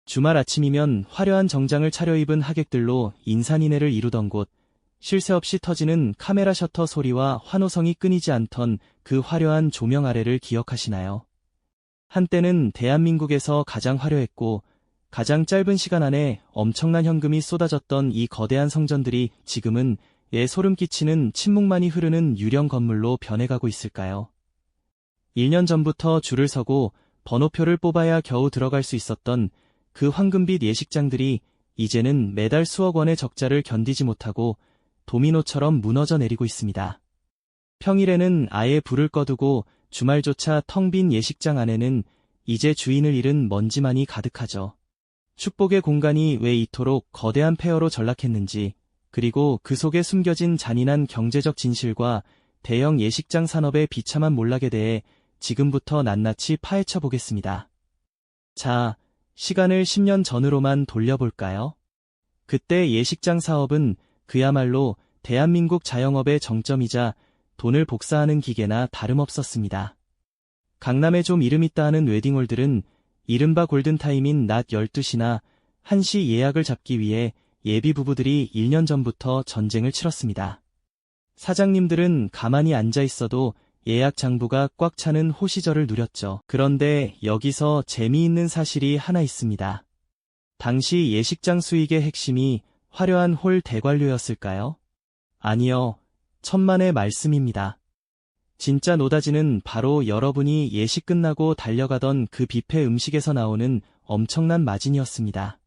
주말 아침이면 화려한 정장을 차려입은 하객들로 인산인해를 이루던 곳, 쉴 새 없이 터지는 카메라 셔터 소리와 환호성이 끊이지 않던 그 화려한 조명 아래를 기억하시나요? 한때는 대한민국에서 가장 화려했고 가장 짧은 시간 안에 엄청난 현금이 쏟아졌던 이 거대한 성전들이 지금은 소름 끼치는 침묵만이 흐르는 유령 건물로 변해가고 있을까요? 1년 전부터 줄을 서고 번호표를 뽑아야 겨우 들어갈 수 있었던 그 황금빛 예식장들이 이제는 매달 수억 원의 적자를 견디지 못하고 도미노처럼 무너져 내리고 있습니다. 평일에는 아예 불을 꺼두고 주말조차 텅 빈 예식장 안에는 이제 주인을 잃은 먼지만이 가득하죠. 축복의 공간이 왜 이토록 거대한 폐허로 전락했는지, 그리고 그 속에 숨겨진 잔인한 경제적 진실과 대형 예식장 산업의 비참한 몰락에 대해 지금부터 낱낱이 파헤쳐 보겠습니다. 자, 시간을 10년 전으로만 돌려볼까요? 그때 예식장 사업은 그야말로 대한민국 자영업의 정점이자 돈을 복사하는 기계나 다름없었습니다. 강남에 좀 이름 있다 하는 웨딩홀들은 이른바 골든타임인 낮 12시나 1시 예약을 잡기 위해 예비 부부들이 1년 전부터 전쟁을 치렀습니다. 사장님들은 가만히 앉아 있어도 예약 장부가 꽉 차는 호시절을 누렸죠. 그런데 여기서 재미있는 사실이 하나 있습니다. 당시 예식장 수익의 핵심이 화려한 홀 대관료였을까요? 아니요, 천만의 말씀입니다. 진짜 노다지는 바로 여러분이 예식 끝나고 달려가던 그 뷔페 음식에서 나오는 엄청난 마진이었습니다.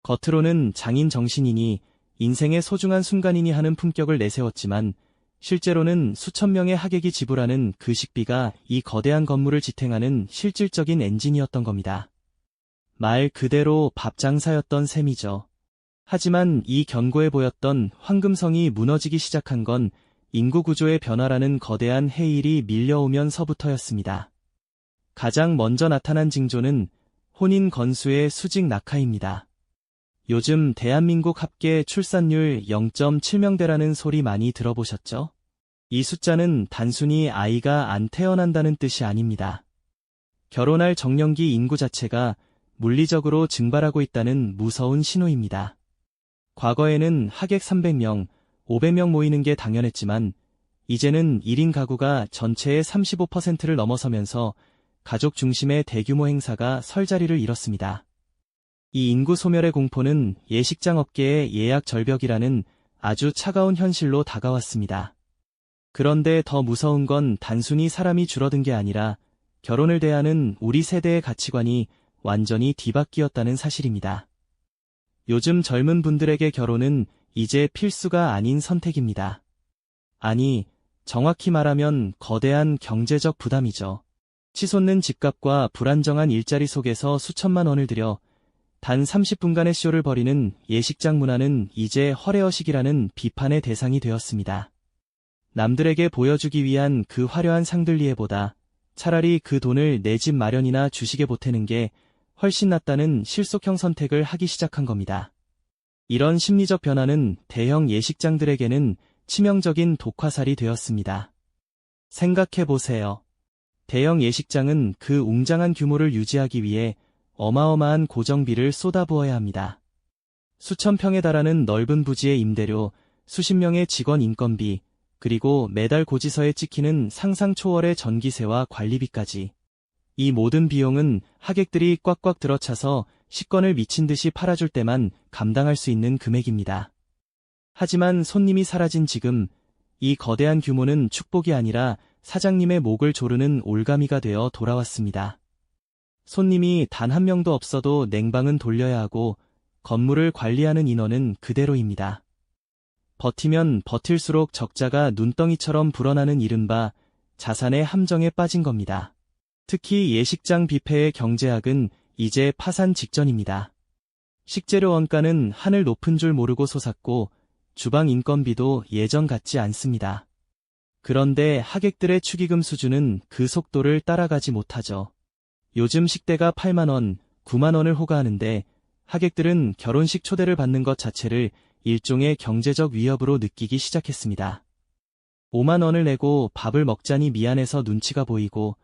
겉으로는 장인 정신이니 인생의 소중한 순간이니 하는 품격을 내세웠지만 실제로는 수천 명의 하객이 지불하는 그 식비가 이 거대한 건물을 지탱하는 실질적인 엔진이었던 겁니다. 말 그대로 밥장사였던 셈이죠. 하지만 이 견고해 보였던 황금성이 무너지기 시작한 건 인구 구조의 변화라는 거대한 해일이 밀려오면서부터였습니다. 가장 먼저 나타난 징조는 혼인 건수의 수직 낙하입니다. 요즘 대한민국 합계 출산율 0.7명대라는 소리 많이 들어보셨죠? 이 숫자는 단순히 아이가 안 태어난다는 뜻이 아닙니다. 결혼할 정년기 인구 자체가 물리적으로 증발하고 있다는 무서운 신호입니다. 과거에는 하객 300명, 500명 모이는 게 당연했지만 이제는 1인 가구가 전체의 35%를 넘어서면서 가족 중심의 대규모 행사가 설 자리를 잃었습니다. 이 인구 소멸의 공포는 예식장 업계의 예약 절벽이라는 아주 차가운 현실로 다가왔습니다. 그런데 더 무서운 건 단순히 사람이 줄어든 게 아니라 결혼을 대하는 우리 세대의 가치관이 완전히 뒤바뀌었다는 사실입니다. 요즘 젊은 분들에게 결혼은 이제 필수가 아닌 선택입니다. 아니, 정확히 말하면 거대한 경제적 부담이죠. 치솟는 집값과 불안정한 일자리 속에서 수천만 원을 들여 단 30분간의 쇼를 벌이는 예식장 문화는 이제 허례허식이라는 비판의 대상이 되었습니다. 남들에게 보여주기 위한 그 화려한 상들리에보다 차라리 그 돈을 내 집 마련이나 주식에 보태는 게 훨씬 낫다는 실속형 선택을 하기 시작한 겁니다. 이런 심리적 변화는 대형 예식장들에게는 치명적인 독화살이 되었습니다. 생각해보세요. 대형 예식장은 그 웅장한 규모를 유지하기 위해 어마어마한 고정비를 쏟아부어야 합니다. 수천 평에 달하는 넓은 부지의 임대료, 수십 명의 직원 인건비, 그리고 매달 고지서에 찍히는 상상 초월의 전기세와 관리비까지. 이 모든 비용은 하객들이 꽉꽉 들어차서 식권을 미친 듯이 팔아줄 때만 감당할 수 있는 금액입니다. 하지만 손님이 사라진 지금, 이 거대한 규모는 축복이 아니라 사장님의 목을 조르는 올가미가 되어 돌아왔습니다. 손님이 단 한 명도 없어도 냉방은 돌려야 하고 건물을 관리하는 인원은 그대로입니다. 버티면 버틸수록 적자가 눈덩이처럼 불어나는 이른바 자산의 함정에 빠진 겁니다. 특히 예식장 뷔페의 경제학은 이제 파산 직전입니다. 식재료 원가는 하늘 높은 줄 모르고 솟았고 주방 인건비도 예전 같지 않습니다. 그런데 하객들의 축의금 수준은 그 속도를 따라가지 못하죠. 요즘 식대가 8만 원, 9만 원을 호가하는데 하객들은 결혼식 초대를 받는 것 자체를 일종의 경제적 위협으로 느끼기 시작했습니다. 5만 원을 내고 밥을 먹자니 미안해서 눈치가 보이고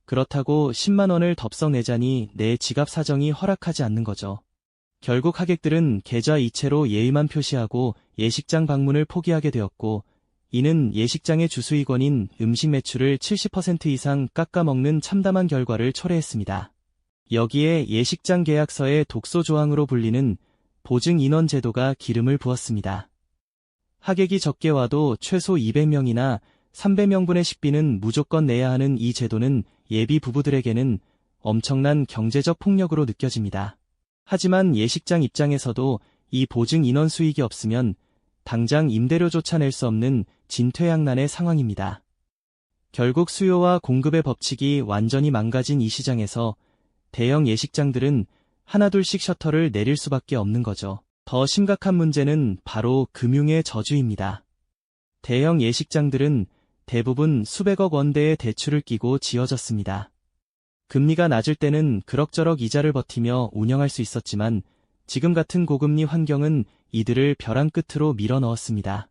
그렇다고 10만 원을 덥석 내자니 내 지갑 사정이 허락하지 않는 거죠. 결국 하객들은 계좌 이체로 예의만 표시하고 예식장 방문을 포기하게 되었고, 이는 예식장의 주수익원인 음식 매출을 70% 이상 깎아먹는 참담한 결과를 초래했습니다. 여기에 예식장 계약서의 독소 조항으로 불리는 보증 인원 제도가 기름을 부었습니다. 하객이 적게 와도 최소 200명이나 300명분의 식비는 무조건 내야 하는 이 제도는 예비 부부들에게는 엄청난 경제적 폭력으로 느껴집니다. 하지만 예식장 입장에서도 이 보증 인원 수익이 없으면 당장 임대료조차 낼 수 없는 진퇴양난의 상황입니다. 결국 수요와 공급의 법칙이 완전히 망가진 이 시장에서 대형 예식장들은 하나둘씩 셔터를 내릴 수밖에 없는 거죠. 더 심각한 문제는 바로 금융의 저주입니다. 대형 예식장들은 대부분 수백억 원대의 대출을 끼고 지어졌습니다. 금리가 낮을 때는 그럭저럭 이자를 버티며 운영할 수 있었지만 지금 같은 고금리 환경은 이들을 벼랑 끝으로 밀어넣었습니다.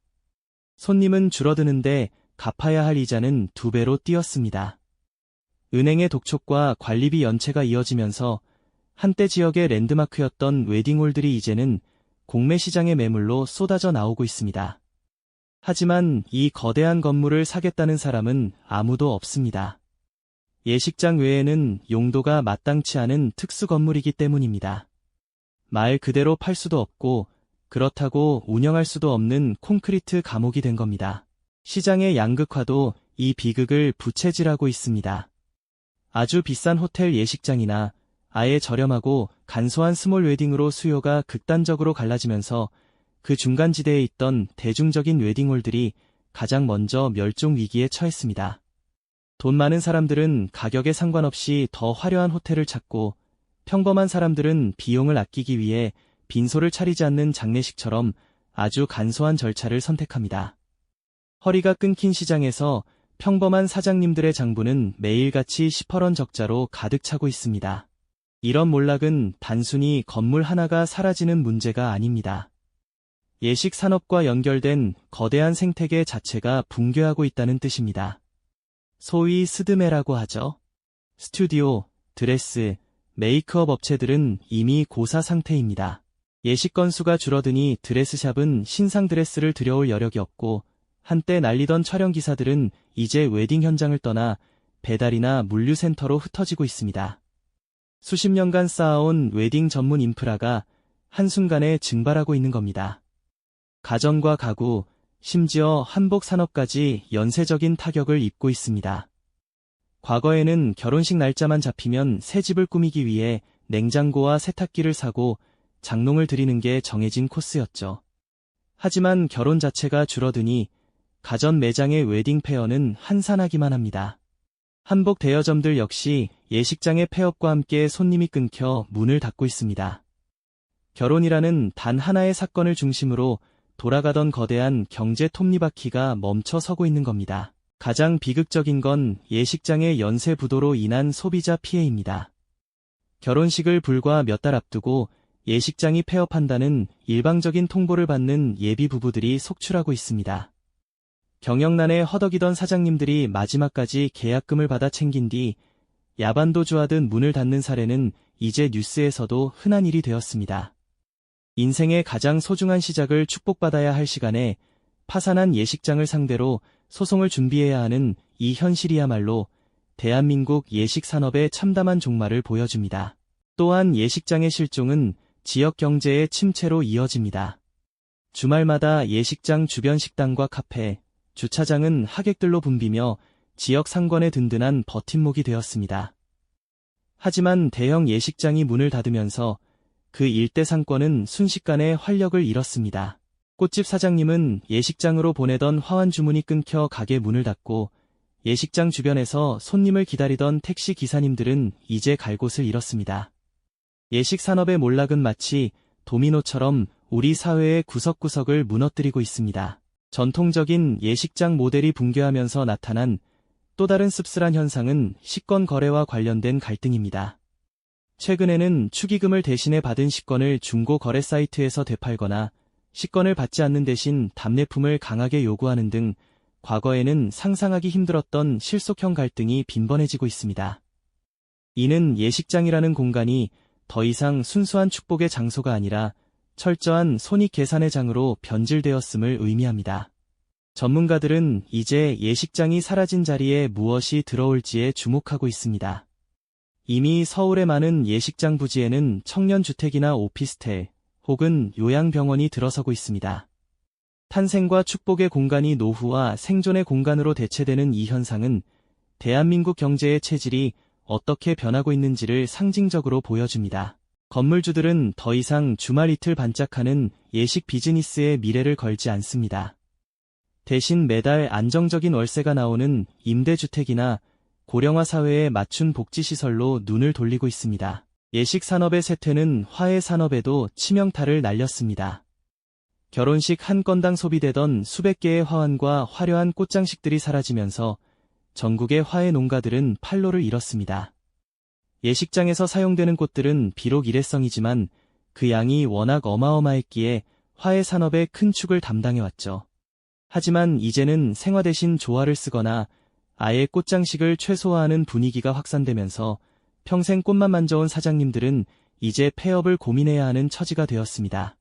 손님은 줄어드는데 갚아야 할 이자는 2배로 뛰었습니다. 은행의 독촉과 관리비 연체가 이어지면서 한때 지역의 랜드마크였던 웨딩홀들이 이제는 공매 시장의 매물로 쏟아져 나오고 있습니다. 하지만 이 거대한 건물을 사겠다는 사람은 아무도 없습니다. 예식장 외에는 용도가 마땅치 않은 특수 건물이기 때문입니다. 말 그대로 팔 수도 없고 그렇다고 운영할 수도 없는 콘크리트 감옥이 된 겁니다. 시장의 양극화도 이 비극을 부채질하고 있습니다. 아주 비싼 호텔 예식장이나 아예 저렴하고 간소한 스몰 웨딩으로 수요가 극단적으로 갈라지면서 그 중간지대에 있던 대중적인 웨딩홀들이 가장 먼저 멸종 위기에 처했습니다. 돈 많은 사람들은 가격에 상관없이 더 화려한 호텔을 찾고 평범한 사람들은 비용을 아끼기 위해 빈소를 차리지 않는 장례식처럼 아주 간소한 절차를 선택합니다. 허리가 끊긴 시장에서 평범한 사장님들의 장부는 매일같이 시퍼런 적자로 가득 차고 있습니다. 이런 몰락은 단순히 건물 하나가 사라지는 문제가 아닙니다. 예식 산업과 연결된 거대한 생태계 자체가 붕괴하고 있다는 뜻입니다. 소위 스드메라고 하죠. 스튜디오, 드레스, 메이크업 업체들은 이미 고사 상태입니다. 예식 건수가 줄어드니 드레스샵은 신상 드레스를 들여올 여력이 없고 한때 날리던 촬영 기사들은 이제 웨딩 현장을 떠나 배달이나 물류센터로 흩어지고 있습니다. 수십 년간 쌓아온 웨딩 전문 인프라가 한순간에 증발하고 있는 겁니다. 가전과 가구, 심지어 한복 산업까지 연쇄적인 타격을 입고 있습니다. 과거에는 결혼식 날짜만 잡히면 새 집을 꾸미기 위해 냉장고와 세탁기를 사고 장롱을 드리는 게 정해진 코스였죠. 하지만 결혼 자체가 줄어드니 가전 매장의 웨딩 페어는 한산하기만 합니다. 한복 대여점들 역시 예식장의 폐업과 함께 손님이 끊겨 문을 닫고 있습니다. 결혼이라는 단 하나의 사건을 중심으로 돌아가던 거대한 경제 톱니바퀴가 멈춰 서고 있는 겁니다. 가장 비극적인 건 예식장의 연쇄 부도로 인한 소비자 피해입니다. 결혼식을 불과 몇 달 앞두고 예식장이 폐업한다는 일방적인 통보를 받는 예비 부부들이 속출하고 있습니다. 경영난에 허덕이던 사장님들이 마지막까지 계약금을 받아 챙긴 뒤 야반도주하듯 문을 닫는 사례는 이제 뉴스에서도 흔한 일이 되었습니다. 인생의 가장 소중한 시작을 축복받아야 할 시간에 파산한 예식장을 상대로 소송을 준비해야 하는 이 현실이야말로 대한민국 예식 산업의 참담한 종말을 보여줍니다. 또한 예식장의 실종은 지역 경제의 침체로 이어집니다. 주말마다 예식장 주변 식당과 카페, 주차장은 하객들로 붐비며 지역 상권의 든든한 버팀목이 되었습니다. 하지만 대형 예식장이 문을 닫으면서 그 일대 상권은 순식간에 활력을 잃었습니다. 꽃집 사장님은 예식장으로 보내던 화환 주문이 끊겨 가게 문을 닫고 예식장 주변에서 손님을 기다리던 택시 기사님들은 이제 갈 곳을 잃었습니다. 예식 산업의 몰락은 마치 도미노처럼 우리 사회의 구석구석을 무너뜨리고 있습니다. 전통적인 예식장 모델이 붕괴하면서 나타난 또 다른 씁쓸한 현상은 식권 거래와 관련된 갈등입니다. 최근에는 축의금을 대신해 받은 식권을 중고 거래 사이트에서 되팔거나 식권을 받지 않는 대신 답례품을 강하게 요구하는 등 과거에는 상상하기 힘들었던 실속형 갈등이 빈번해지고 있습니다. 이는 예식장이라는 공간이 더 이상 순수한 축복의 장소가 아니라 철저한 손익 계산의 장으로 변질되었음을 의미합니다. 전문가들은 이제 예식장이 사라진 자리에 무엇이 들어올지에 주목하고 있습니다. 이미 서울의 많은 예식장 부지에는 청년주택이나 오피스텔 혹은 요양병원이 들어서고 있습니다. 탄생과 축복의 공간이 노후와 생존의 공간으로 대체되는 이 현상은 대한민국 경제의 체질이 어떻게 변하고 있는지를 상징적으로 보여줍니다. 건물주들은 더 이상 주말 이틀 반짝하는 예식 비즈니스에 미래를 걸지 않습니다. 대신 매달 안정적인 월세가 나오는 임대주택이나 고령화 사회에 맞춘 복지시설로 눈을 돌리고 있습니다. 예식 산업의 쇠퇴는 화해 산업에도 치명타를 날렸습니다. 결혼식 한 건당 소비되던 수백 개의 화환과 화려한 꽃장식들이 사라지면서 전국의 화해 농가들은 판로를 잃었습니다. 예식장에서 사용되는 꽃들은 비록 일회성이지만 그 양이 워낙 어마어마했기에 화해 산업의 큰 축을 담당해왔죠. 하지만 이제는 생화 대신 조화를 쓰거나 아예 꽃장식을 최소화하는 분위기가 확산되면서 평생 꽃만 만져온 사장님들은 이제 폐업을 고민해야 하는 처지가 되었습니다.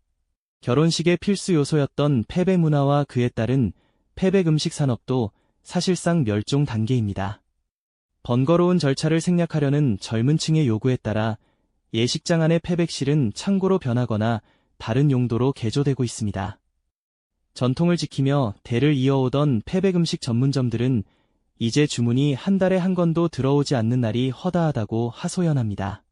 결혼식의 필수 요소였던 패백 문화와 그에 따른 패백 음식 산업도 사실상 멸종 단계입니다. 번거로운 절차를 생략하려는 젊은 층의 요구에 따라 예식장 안의 패백실은 창고로 변하거나 다른 용도로 개조되고 있습니다. 전통을 지키며 대를 이어오던 패백 음식 전문점들은 이제 주문이 한 달에 한 건도 들어오지 않는 날이 허다하다고 하소연합니다.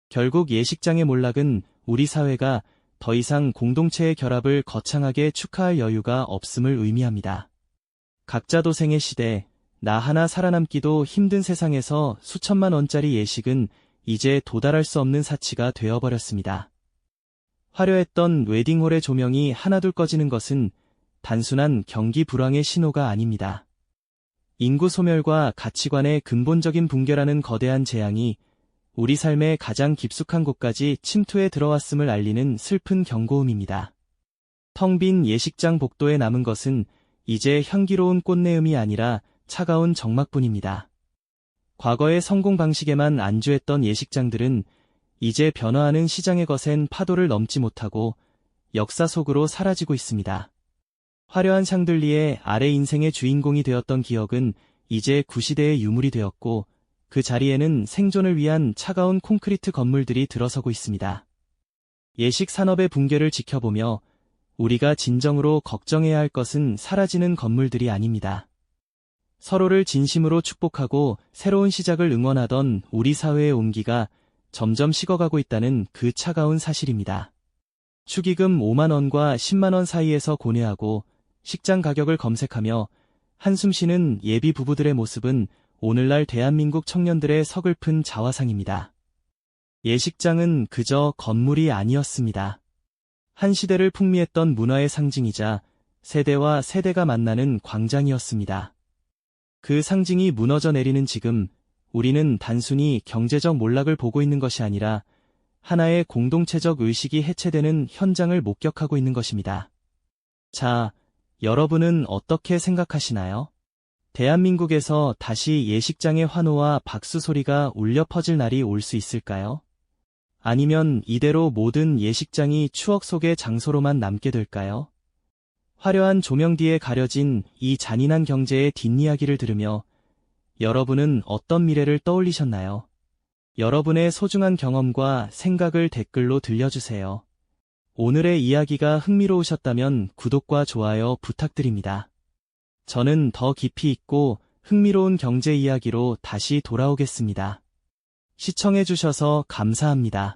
결국 예식장의 몰락은 우리 사회가 더 이상 공동체의 결합을 거창하게 축하할 여유가 없음을 의미합니다. 각자 도생의 시대, 나 하나 살아남기도 힘든 세상에서 수천만 원짜리 예식은 이제 도달할 수 없는 사치가 되어버렸습니다. 화려했던 웨딩홀의 조명이 하나둘 꺼지는 것은 단순한 경기 불황의 신호가 아닙니다. 인구 소멸과 가치관의 근본적인 붕괴라는 거대한 재앙이 우리 삶의 가장 깊숙한 곳까지 침투해 들어왔음을 알리는 슬픈 경고음입니다. 텅 빈 예식장 복도에 남은 것은 이제 향기로운 꽃내음이 아니라 차가운 적막뿐입니다. 과거의 성공 방식에만 안주했던 예식장들은 이제 변화하는 시장의 거센 파도를 넘지 못하고 역사 속으로 사라지고 있습니다. 화려한 샹들리에 아래 인생의 주인공이 되었던 기억은 이제 구시대의 유물이 되었고 그 자리에는 생존을 위한 차가운 콘크리트 건물들이 들어서고 있습니다. 예식 산업의 붕괴를 지켜보며 우리가 진정으로 걱정해야 할 것은 사라지는 건물들이 아닙니다. 서로를 진심으로 축복하고 새로운 시작을 응원하던 우리 사회의 온기가 점점 식어가고 있다는 그 차가운 사실입니다. 축의금 5만 원과 10만 원 사이에서 고뇌하고 식장 가격을 검색하며 한숨 쉬는 예비 부부들의 모습은 오늘날 대한민국 청년들의 서글픈 자화상입니다. 예식장은 그저 건물이 아니었습니다. 한 시대를 풍미했던 문화의 상징이자 세대와 세대가 만나는 광장이었습니다. 그 상징이 무너져 내리는 지금 우리는 단순히 경제적 몰락을 보고 있는 것이 아니라 하나의 공동체적 의식이 해체되는 현장을 목격하고 있는 것입니다. 자, 여러분은 어떻게 생각하시나요? 대한민국에서 다시 예식장의 환호와 박수 소리가 울려 퍼질 날이 올 수 있을까요? 아니면 이대로 모든 예식장이 추억 속의 장소로만 남게 될까요? 화려한 조명 뒤에 가려진 이 잔인한 경제의 뒷이야기를 들으며 여러분은 어떤 미래를 떠올리셨나요? 여러분의 소중한 경험과 생각을 댓글로 들려주세요. 오늘의 이야기가 흥미로우셨다면 구독과 좋아요 부탁드립니다. 저는 더 깊이 있고 흥미로운 경제 이야기로 다시 돌아오겠습니다. 시청해주셔서 감사합니다.